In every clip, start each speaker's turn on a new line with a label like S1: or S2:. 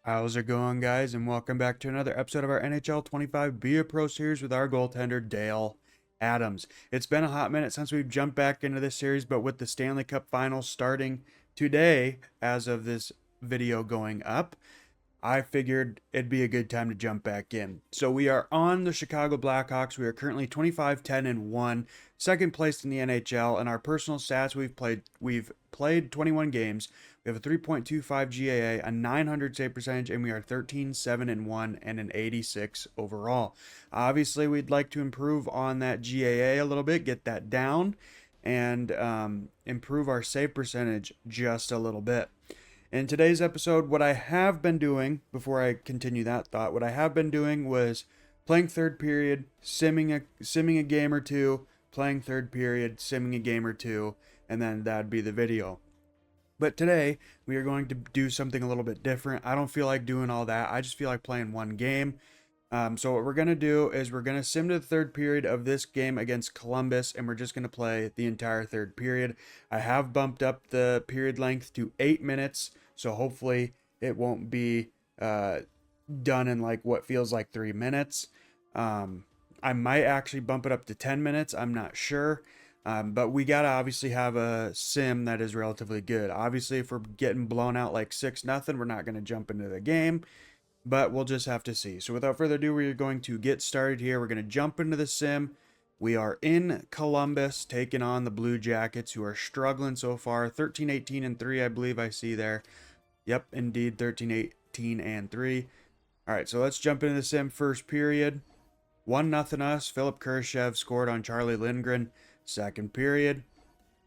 S1: How's it going, guys? And welcome back to another episode of our NHL 25 Be a Pro series with our goaltender, Dale Adams. It's been a hot minute since we've jumped back into this series, but with the Stanley Cup Finals starting today, as of this video going up, I figured it'd be a good time to jump back in. So we are on the Chicago Blackhawks. We are currently 25-10-1, second place in the NHL. And our personal stats, we've played 21 games. We have a 3.25 GAA, a 900 save percentage, and we are 13-7-1 and an 86 overall. Obviously, we'd like to improve on that GAA a little bit, get that down, and improve our save percentage just a little bit. In today's episode, what I have been doing, before I continue that thought, what I have been doing was playing third period, simming a game or two, playing third period, simming a game or two, and then that'd be the video. But today, we are going to do something a little bit different. I don't feel like doing all that. I just feel like playing one game. So what we're going to do is we're going to sim to the third period of this game against Columbus, and we're just going to play the entire third period. I have bumped up the period length to 8 minutes, so hopefully it won't be done in like what feels like 3 minutes. I might actually bump it up to 10 minutes. I'm not sure. But we got to obviously have a sim that is relatively good. Obviously, if we're getting blown out like 6-0, we're not going to jump into the game. But we'll just have to see. So without further ado, we're going to get started here. We're going to jump into the sim. We are in Columbus, taking on the Blue Jackets, who are struggling so far. 13-18-3, I believe I see there. Yep, indeed, 13-18-3. All right, so let's jump into the sim. First period, 1-0 us. Philip Kurashev scored on Charlie Lindgren. Second period,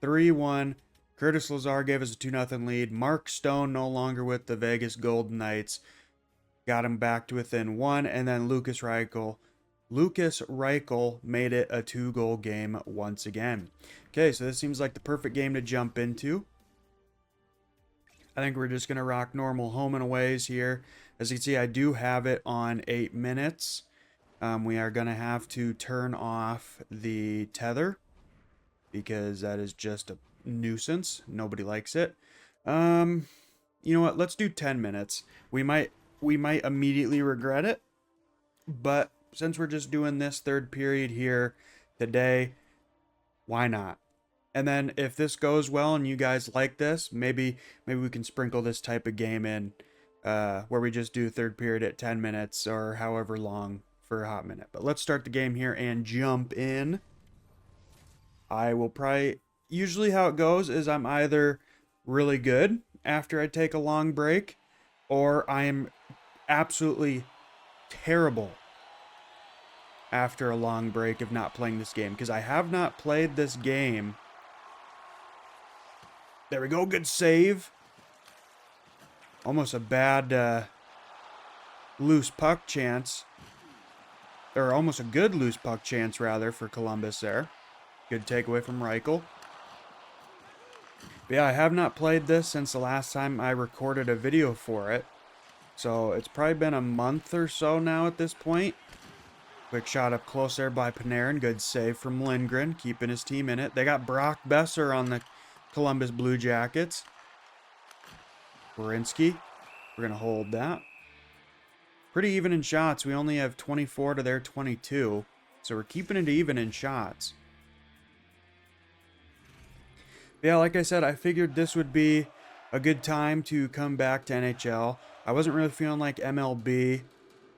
S1: 3-1. Curtis Lazar gave us a 2-0 lead. Mark Stone no longer with the Vegas Golden Knights. Got him back to within 1. And then Lucas Reichel made it a 2-goal game once again. Okay, so this seems like the perfect game to jump into. I think we're just going to rock normal home and aways here. As you can see, I do have it on 8 minutes. We are going to have to turn off the tether, because that is just a nuisance. Nobody likes it. You know what? Let's do 10 minutes. We might immediately regret it, but since we're just doing this third period here today, why not? And then if this goes well and you guys like this, maybe we can sprinkle this type of game in, where we just do third period at 10 minutes or however long for a hot minute. But let's start the game here and jump in. I will probably, usually how it goes is I'm either really good after I take a long break, or I am absolutely terrible after a long break of not playing this game, because I have not played this game. There we go, good save. Almost a bad loose puck chance, or almost a good loose puck chance rather, for Columbus there. Good takeaway from Reichel. But yeah, I have not played this since the last time I recorded a video for it. So it's probably been a month or so now at this point. Quick shot up close there by Panarin. Good save from Lindgren, keeping his team in it. They got Brock Besser on the Columbus Blue Jackets. We're going to hold that. Pretty even in shots. We only have 24 to their 22. So we're keeping it even in shots. Yeah, like I said, I figured this would be a good time to come back to NHL. I wasn't really feeling like MLB.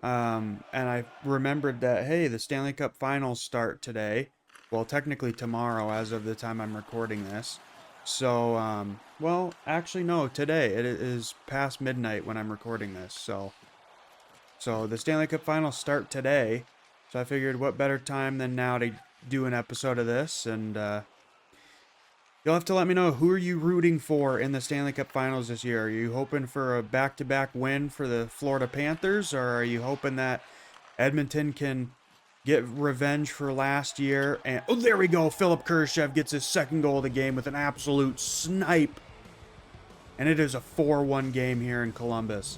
S1: And I remembered that, hey, the Stanley Cup Finals start today. Well, technically tomorrow as of the time I'm recording this. So, well, actually, no, today. It is past midnight when I'm recording this. So the Stanley Cup Finals start today. So I figured what better time than now to do an episode of this. And you'll have to let me know, who are you rooting for in the Stanley Cup Finals this year? Are you hoping for a back-to-back win for the Florida Panthers, or are you hoping that Edmonton can get revenge for last year? And oh, there we go. Philip Kurashev gets his second goal of the game with an absolute snipe. And it is a 4-1 game here in Columbus.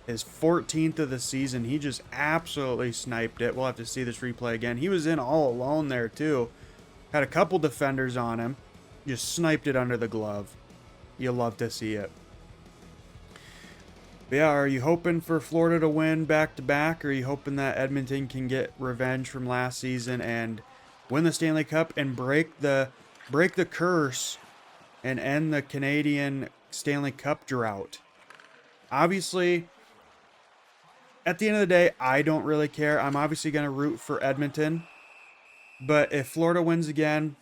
S1: His 14th of the season. He just absolutely sniped it. We'll have to see this replay again. He was in all alone there, too. Had a couple defenders on him. Just sniped it under the glove. You love to see it. But yeah, are you hoping for Florida to win back-to-back? Or are you hoping that Edmonton can get revenge from last season and win the Stanley Cup and break the curse and end the Canadian Stanley Cup drought? Obviously, at the end of the day, I don't really care. I'm obviously going to root for Edmonton. But if Florida wins again,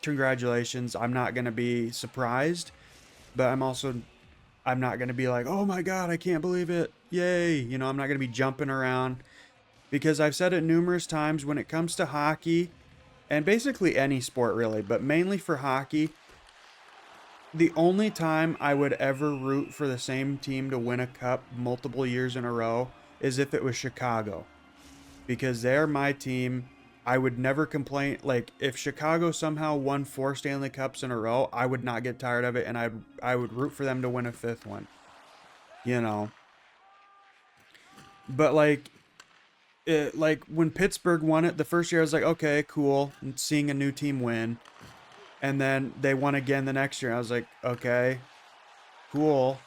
S1: congratulations. I'm not going to be surprised. But I'm not going to be like, oh my God, I can't believe it. Yay. You know, I'm not going to be jumping around. Because I've said it numerous times, when it comes to hockey, and basically any sport really, but mainly for hockey, the only time I would ever root for the same team to win a cup multiple years in a row is if it was Chicago. Because they're my team. I would never complain. Like, if Chicago somehow won 4 Stanley Cups in a row, I would not get tired of it, and I would root for them to win a 5th one. You know. But like when Pittsburgh won it the first year, I was like, okay, cool. And seeing a new team win. And then they won again the next year. I was like, okay, cool.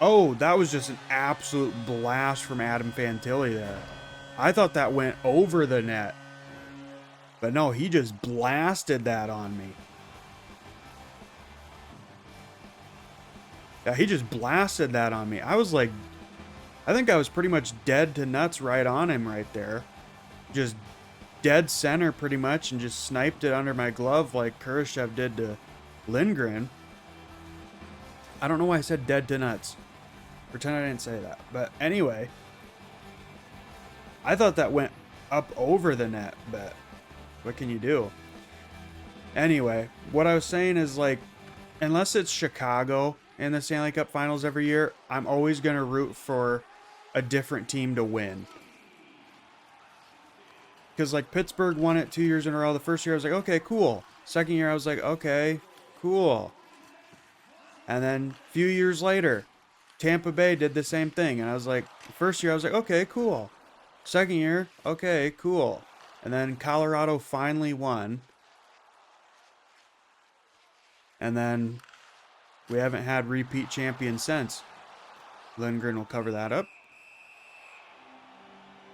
S1: Oh, that was just an absolute blast from Adam Fantilli there. I thought that went over the net. But no, he just blasted that on me. Yeah, he just blasted that on me. I was like, I think I was pretty much dead to nuts right on him right there. Just dead center pretty much, and just sniped it under my glove like Kurashev did to Lindgren. I don't know why I said dead to nuts. Pretend I didn't say that. But anyway, I thought that went up over the net, but what can you do? Anyway, what I was saying is, like, unless it's Chicago in the Stanley Cup Finals every year, I'm always going to root for a different team to win. Because, like, Pittsburgh won it 2 years in a row. The first year I was like, okay, cool. Second year I was like, okay, cool. And then a few years later, Tampa Bay did the same thing. And I was like, first year I was like, okay, cool. Second year, okay, cool. And then Colorado finally won. And then we haven't had repeat champions since. Lindgren will cover that up.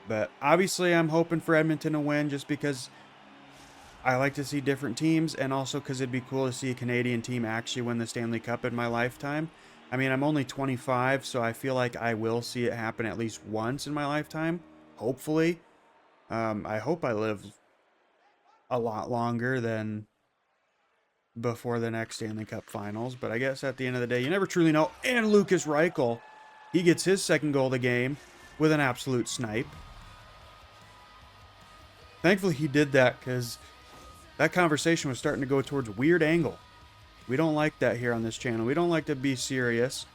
S1: But obviously I'm hoping for Edmonton to win just because I like to see different teams, and also because it'd be cool to see a Canadian team actually win the Stanley Cup in my lifetime. I mean, I'm only 25, so I feel like I will see it happen at least once in my lifetime. Hopefully. I hope I live a lot longer than before the next Stanley Cup Finals. But I guess at the end of the day, you never truly know. And Lucas Reichel, he gets his second goal of the game with an absolute snipe. Thankfully, he did that because that conversation was starting to go towards a weird angle. We don't like that here on this channel. We don't like to be serious.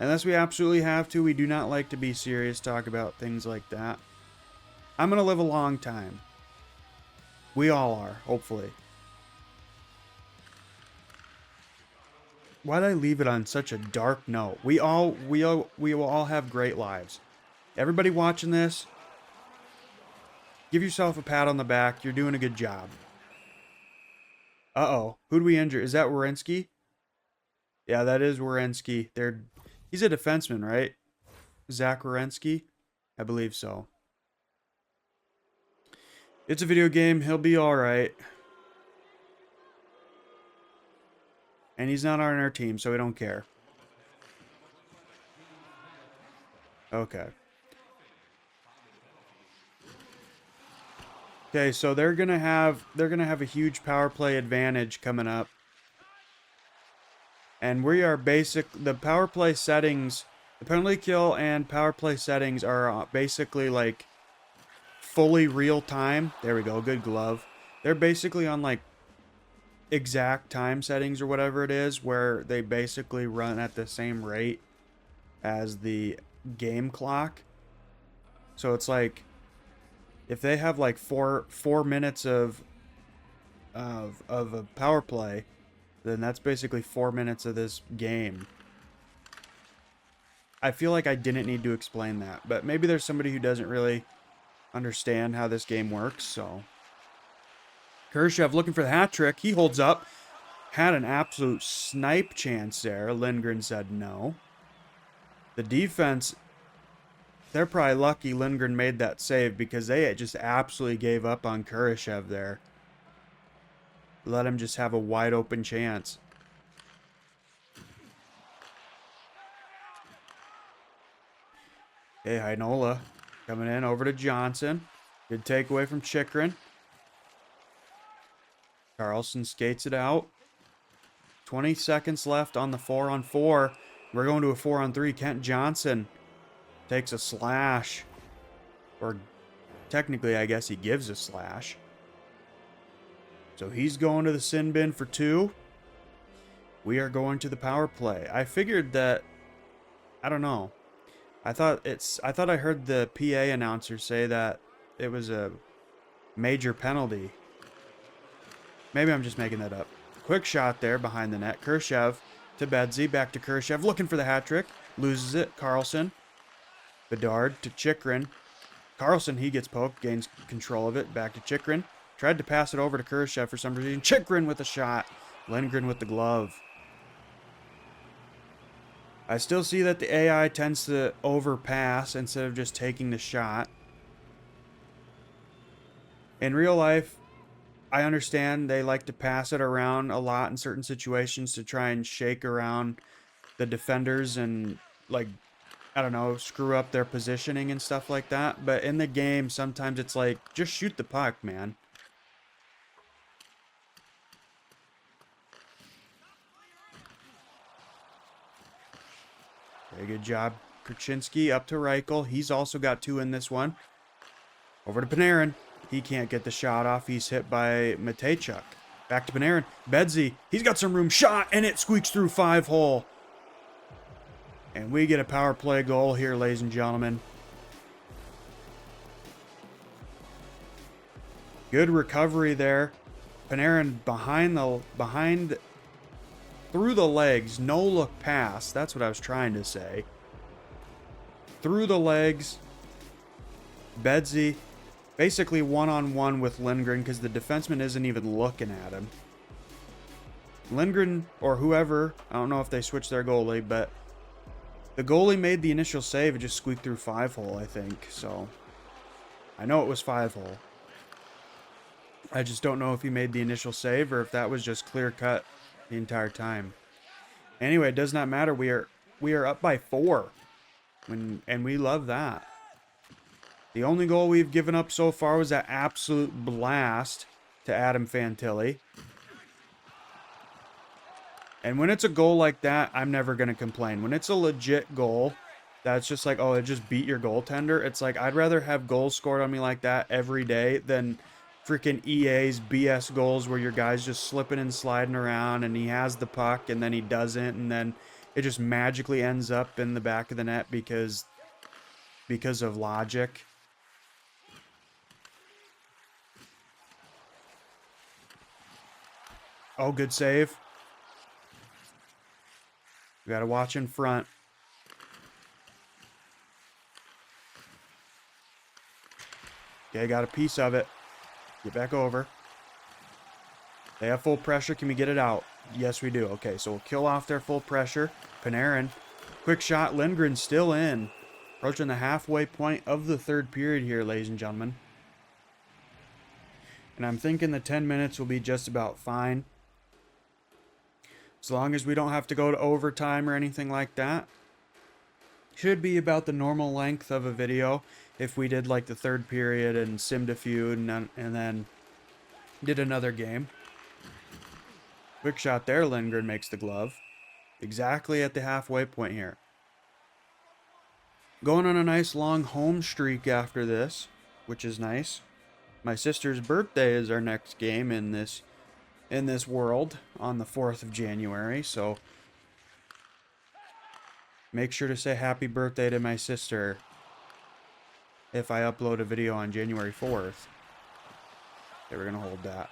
S1: Unless we absolutely have to, we do not like to be serious, talk about things like that. I'm going to live a long time. We all are, hopefully. Why'd I leave it on such a dark note? We will all have great lives. Everybody watching this, give yourself a pat on the back. You're doing a good job. Uh-oh. Who'd we injure? Is that Werenski? Yeah, that is Werenski. He's a defenseman, right? Zach Werenski? I believe so. It's a video game. He'll be alright. And he's not on our team, so we don't care. Okay. Okay, so they're gonna have a huge power play advantage coming up. And we are the power play settings, the penalty kill and power play settings are basically like fully real time. There we go, good glove. They're basically on like exact time settings or whatever it is, where they basically run at the same rate as the game clock. So it's like, if they have like four minutes of a power play, then that's basically 4 minutes of this game. I feel like I didn't need to explain that, but maybe there's somebody who doesn't really understand how this game works. So Kurashev looking for the hat trick. He holds up. Had an absolute snipe chance there. Lindgren said no. The defense, they're probably lucky Lindgren made that save because they just absolutely gave up on Kurashev there. Let him just have a wide open chance. Hey, Heinola coming in over to Johnson. Good takeaway from Chikrin. Carlson skates it out. 20 seconds left on the 4-on-4. We're going to a 4-on-3. Kent Johnson takes a slash. Or technically, I guess he gives a slash. So he's going to the sin bin for 2. We are going to the power play. I figured that, I don't know. I thought I heard the PA announcer say that it was a major penalty. Maybe I'm just making that up. Quick shot there behind the net. Kurashev to Bedsy. Back to Kurashev. Looking for the hat trick. Loses it. Carlson. Bedard to Chikrin. Carlson, he gets poked. Gains control of it. Back to Chikrin. Tried to pass it over to Kurashev for some reason. Chikrin with a shot. Lindgren with the glove. I still see that the AI tends to overpass instead of just taking the shot. In real life, I understand they like to pass it around a lot in certain situations to try and shake around the defenders and, like, I don't know, screw up their positioning and stuff like that. But in the game, sometimes it's like, just shoot the puck, man. Very good job. Krasinski up to Reichel. He's also got 2 in this one. Over to Panarin. He can't get the shot off. He's hit by Matejchuk. Back to Panarin. Bedsy. He's got some room. Shot, and it squeaks through 5-hole. And we get a power play goal here, ladies and gentlemen. Good recovery there. Panarin through the legs. No look pass. That's what I was trying to say. Through the legs. Bedsy basically one-on-one with Lindgren because the defenseman isn't even looking at him. Lindgren or whoever, I don't know if they switched their goalie, but the goalie made the initial save and just squeaked through 5-hole, I think. So I know it was 5-hole. I just don't know if he made the initial save or if that was just clear cut the entire time. Anyway, it does not matter. We are up by 4. And we love that. The only goal we've given up so far was that absolute blast to Adam Fantilli. And when it's a goal like that, I'm never going to complain. When it's a legit goal, that's just like, oh, it just beat your goaltender. It's like, I'd rather have goals scored on me like that every day than freaking EA's BS goals where your guy's just slipping and sliding around and he has the puck and then he doesn't. And then it just magically ends up in the back of the net because of logic. Oh, good save. We got to watch in front. Okay, got a piece of it. Get back over. They have full pressure. Can we get it out? Yes, we do. Okay, so we'll kill off their full pressure. Panarin. Quick shot. Lindgren still in. Approaching the halfway point of the third period here, ladies and gentlemen. And I'm thinking the 10 minutes will be just about fine. As long as we don't have to go to overtime or anything like that. Should be about the normal length of a video if we did like the third period and simmed a few and then did another game. Quick shot there. Lindgren makes the glove. Exactly at the halfway point here. Going on a nice long home streak after this, which is nice. My sister's birthday is our next game in this world on the 4th of January, so make sure to say happy birthday to my sister if I upload a video on January 4th. Okay, we're going to hold that.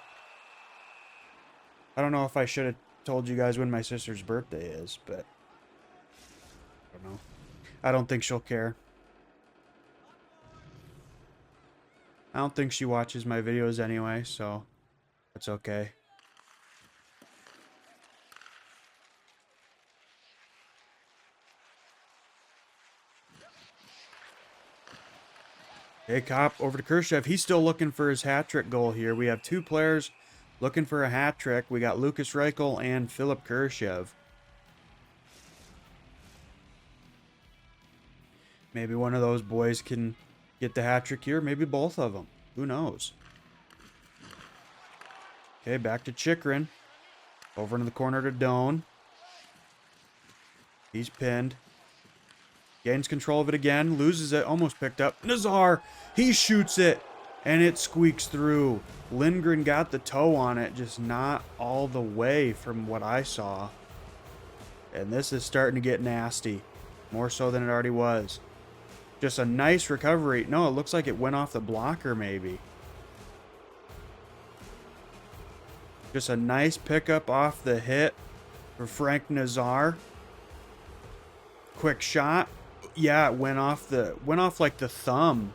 S1: I don't know if I should have told you guys when my sister's birthday is, but I don't know. I don't think she'll care. I don't think she watches my videos anyway, so that's okay. Okay, Cop over to Khrushchev. He's still looking for his hat trick goal here. We have two players looking for a hat trick. We got Lukas Reichel and Philip Khrushchev. Maybe one of those boys can get the hat trick here. Maybe both of them. Who knows? Okay, back to Chikrin. Over into the corner to Doan. He's pinned. Gains control of it again. Loses it. Almost picked up. Nazar! He shoots it. And it squeaks through. Lindgren got the toe on it. Just not all the way from what I saw. And this is starting to get nasty. More so than it already was. Just a nice recovery. No, it looks like it went off the blocker maybe. Just a nice pickup off the hit for Frank Nazar. Quick shot. Yeah, it went off like the thumb.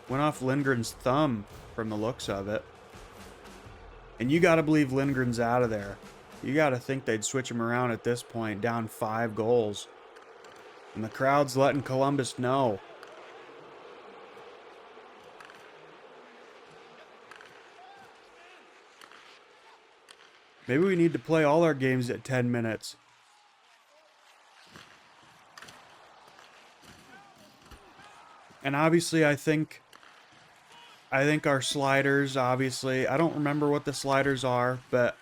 S1: Went off Lindgren's thumb from the looks of it. And you got to believe Lindgren's out of there. You got to think they'd switch him around at this point, down 5 goals. And the crowd's letting Columbus know. Maybe we need to play all our games at 10 minutes. And obviously, I think our sliders, obviously, I don't remember what the sliders are, but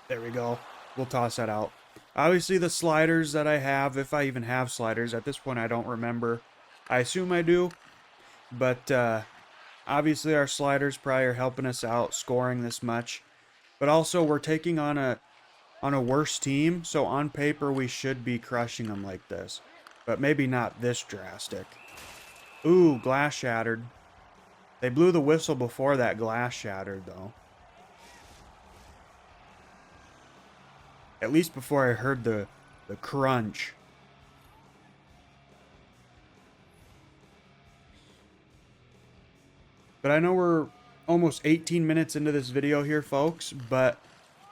S1: there we go. We'll toss that out. Obviously, the sliders that I have, if I even have sliders, at this point I don't remember. I assume I do, but obviously our sliders probably are helping us out scoring this much. But also, we're taking on a worse team, so on paper we should be crushing them like this. But maybe not this drastic. Ooh, glass shattered. They blew the whistle before that glass shattered, though. At least before I heard the crunch. But I know we're almost 18 minutes into this video here, folks, but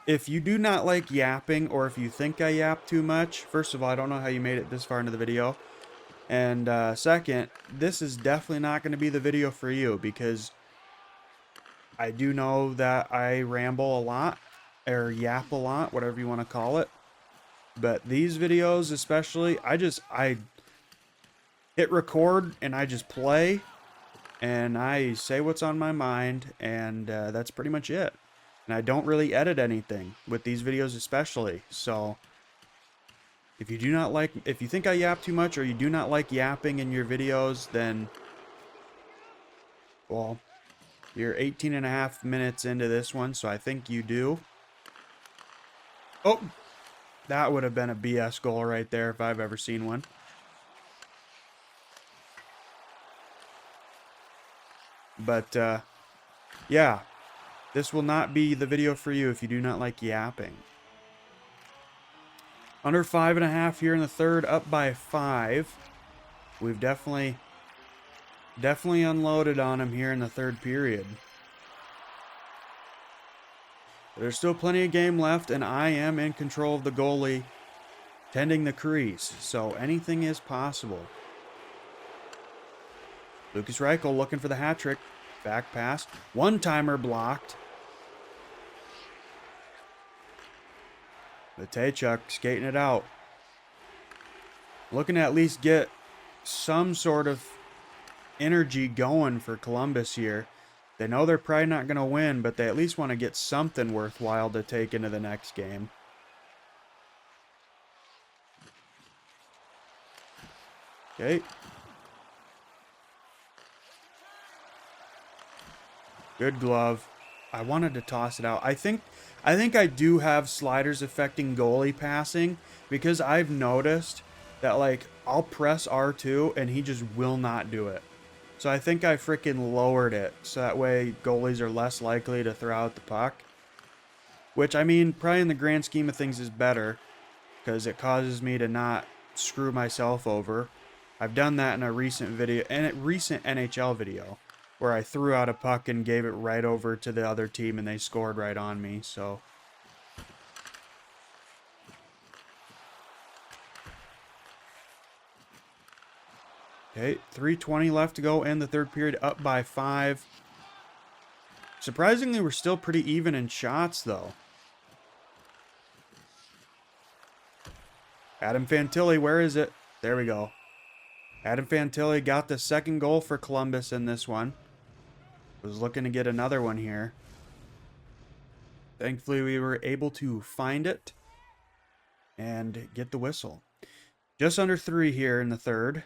S1: if you do not like yapping, or if you think I yap too much, first of all, I don't know how you made it this far into the video. And second, this is definitely not going to be the video for you, because I do know that I ramble a lot, or yap a lot, whatever you want to call it. But these videos especially, I hit record and I just play and I say what's on my mind, and that's pretty much it. And I don't really edit anything with these videos especially. So if you think I yap too much, or you do not like yapping in your videos, then, well, you're 18 and a half minutes into this one, so I think you do. Oh, that would have been a BS goal right there if I've ever seen one. But, yeah, this will not be the video for you if you do not like yapping. Under 5.5 here in the third, up by 5. We've definitely unloaded on him here in the third period. There's still plenty of game left, and I am in control of the goalie, tending the crease, so anything is possible. Lukas Reichel looking for the hat trick. Back pass. One-timer blocked. Matejchuk skating it out. Looking to at least get some sort of energy going for Columbus here. They know they're probably not going to win, but they at least want to get something worthwhile to take into the next game. Okay. Good glove. I wanted to toss it out. I think I do have sliders affecting goalie passing, because I've noticed that, like, I'll press R2 and he just will not do it. So I think I freaking lowered it, so that way goalies are less likely to throw out the puck. Which, I mean, probably in the grand scheme of things is better, because it causes me to not screw myself over. I've done that in a recent video, in a recent NHL video, where I threw out a puck and gave it right over to the other team and they scored right on me, so. Okay, 3:20 left to go in the third period, up by 5. Surprisingly, we're still pretty even in shots, though. Adam Fantilli, where is it? There we go. Adam Fantilli got the second goal for Columbus in this one. Was looking to get another one here. Thankfully, we were able to find it and get the whistle. Just under 3 here in the third.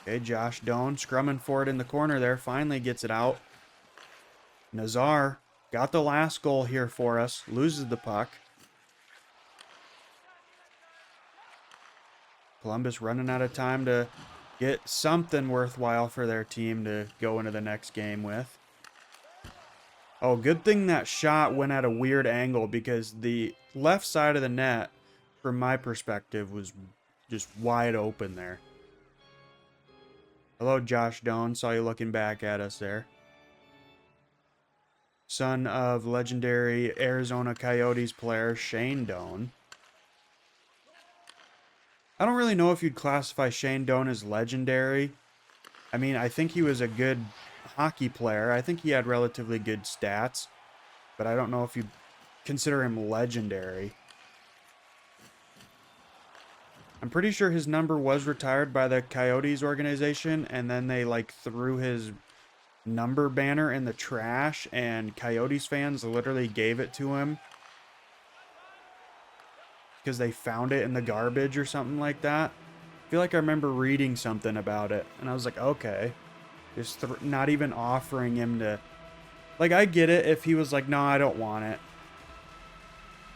S1: Okay, Josh Doan scrumming for it in the corner there. Finally gets it out. Nazar got the last goal here for us. Loses the puck. Columbus running out of time to get something worthwhile for their team to go into the next game with. Oh, good thing that shot went at a weird angle because the left side of the net, from my perspective, was just wide open there. Hello, Josh Doan. Saw you looking back at us there. Son of legendary Arizona Coyotes player Shane Doan. I don't really know if you'd classify Shane Doan as legendary. I mean, I think he was a good hockey player. I think he had relatively good stats, but I don't know if you'd consider him legendary. I'm pretty sure his number was retired by the Coyotes organization, and then they like threw his number banner in the trash, and Coyotes fans literally gave it to him because they found it in the garbage or something like that. I feel like I remember reading something about it, and I was like, okay. Just not even offering him to... Like, I get it if he was like, no, I don't want it.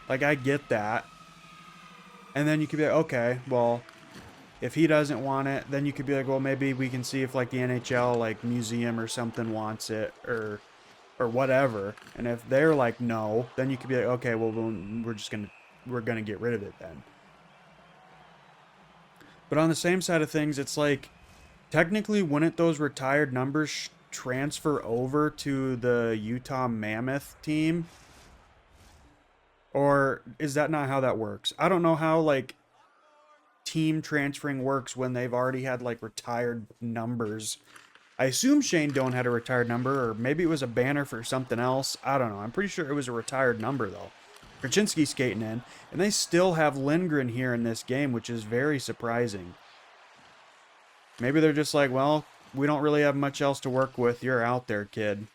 S1: Like, I get that. And then you could be like, okay, well, if he doesn't want it, then you could be like, well, maybe we can see if, like, the NHL, like, museum or something wants it, or whatever. And if they're like, no, then you could be like, okay, well, we're gonna get rid of it then. But on the same side of things, it's like, technically, wouldn't those retired numbers transfer over to the Utah Mammoth team? Or is that not how that works? I don't know how, like, team transferring works when they've already had, like, retired numbers. I assume Shane Doan had a retired number, or maybe it was a banner for something else. I don't know. I'm pretty sure it was a retired number, though. Krasinski skating in, and they still have Lindgren here in this game, which is very surprising. Maybe they're just like, well, we don't really have much else to work with. You're out there, kid.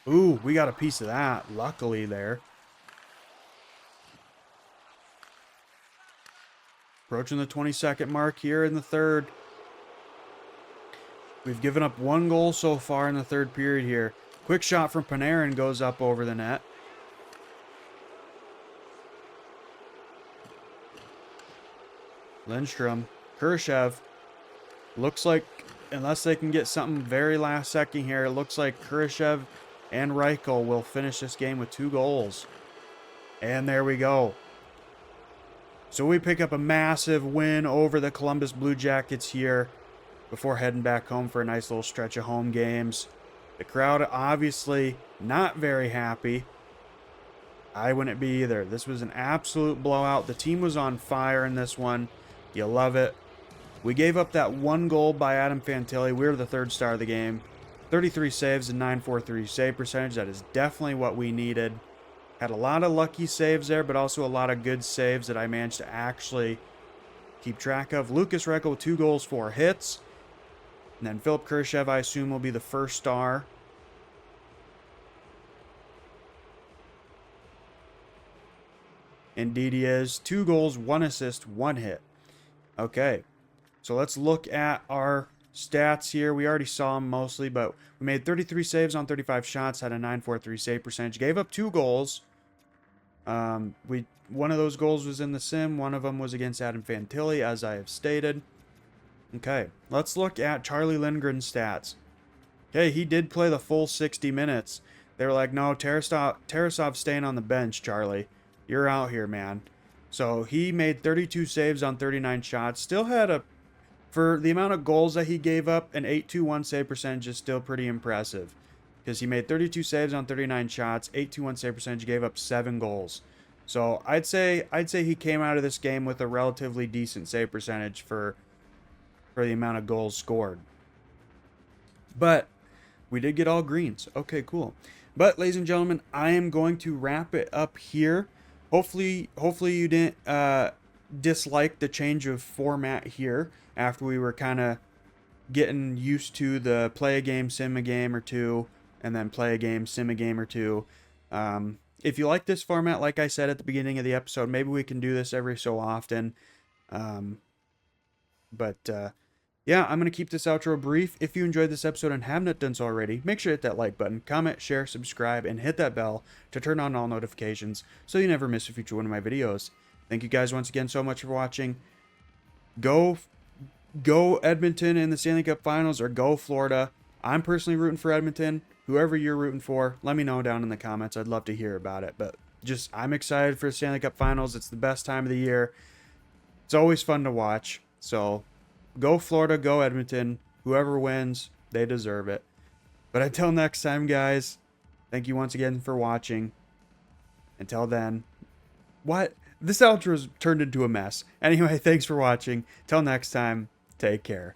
S1: Ooh, we got a piece of that, luckily there. Approaching the 22nd mark here in the third. We've given up 1 goal so far in the third period here. Quick shot from Panarin goes up over the net. Lindstrom, Khrushchev. Looks like, unless they can get something very last second here, it looks like Khrushchev and Reichel will finish this game with 2 goals. And there we go. So we pick up a massive win over the Columbus Blue Jackets here before heading back home for a nice little stretch of home games. The crowd obviously not very happy. I wouldn't be either. This was an absolute blowout. The team was on fire in this one. You love it. We gave up that 1 goal by Adam Fantilli. We were the 3rd star of the game. 33 saves and 943 save percentage. That is definitely what we needed. Had a lot of lucky saves there, but also a lot of good saves that I managed to actually keep track of. Lucas Reichel with 2 goals, 4 hits. And then Philip Khrushchev, I assume, will be the 1st star. Indeed he is. 2 goals, 1 assist, 1 hit. Okay, so let's look at our stats here. We already saw them mostly, but we made 33 saves on 35 shots, had a 943 save percentage, gave up 2 goals. One of those goals was in the sim. One of them was against Adam Fantilli, as I have stated. Okay, let's look at Charlie Lindgren's stats. Okay, he did play the full 60 minutes. They were like, no, Tarasov's staying on the bench, Charlie. You're out here, man. So he made 32 saves on 39 shots. Still had for the amount of goals that he gave up, an .821 save percentage is still pretty impressive. because he made 32 saves on 39 shots, 821 save percentage, gave up 7 goals. So I'd say he came out of this game with a relatively decent save percentage for the amount of goals scored. But we did get all greens. Okay, cool. But ladies and gentlemen, I am going to wrap it up here. Hopefully you didn't dislike the change of format here after we were kind of getting used to the play a game, sim a game or two, and then play a game, sim a game or two. If you like this format, like I said at the beginning of the episode, maybe we can do this every so often. Yeah, I'm going to keep this outro brief. If you enjoyed this episode and haven't done so already, make sure to hit that like button, comment, share, subscribe, and hit that bell to turn on all notifications so you never miss a future one of my videos. Thank you guys once again so much for watching. Go Edmonton in the Stanley Cup Finals, or go Florida. I'm personally rooting for Edmonton. Whoever you're rooting for, let me know down in the comments. I'd love to hear about it. But I'm excited for the Stanley Cup Finals. It's the best time of the year. It's always fun to watch. So go Florida, go Edmonton. Whoever wins, they deserve it. But until next time, guys, thank you once again for watching. Until then, what? This outro's turned into a mess. Anyway, thanks for watching. Till next time, take care.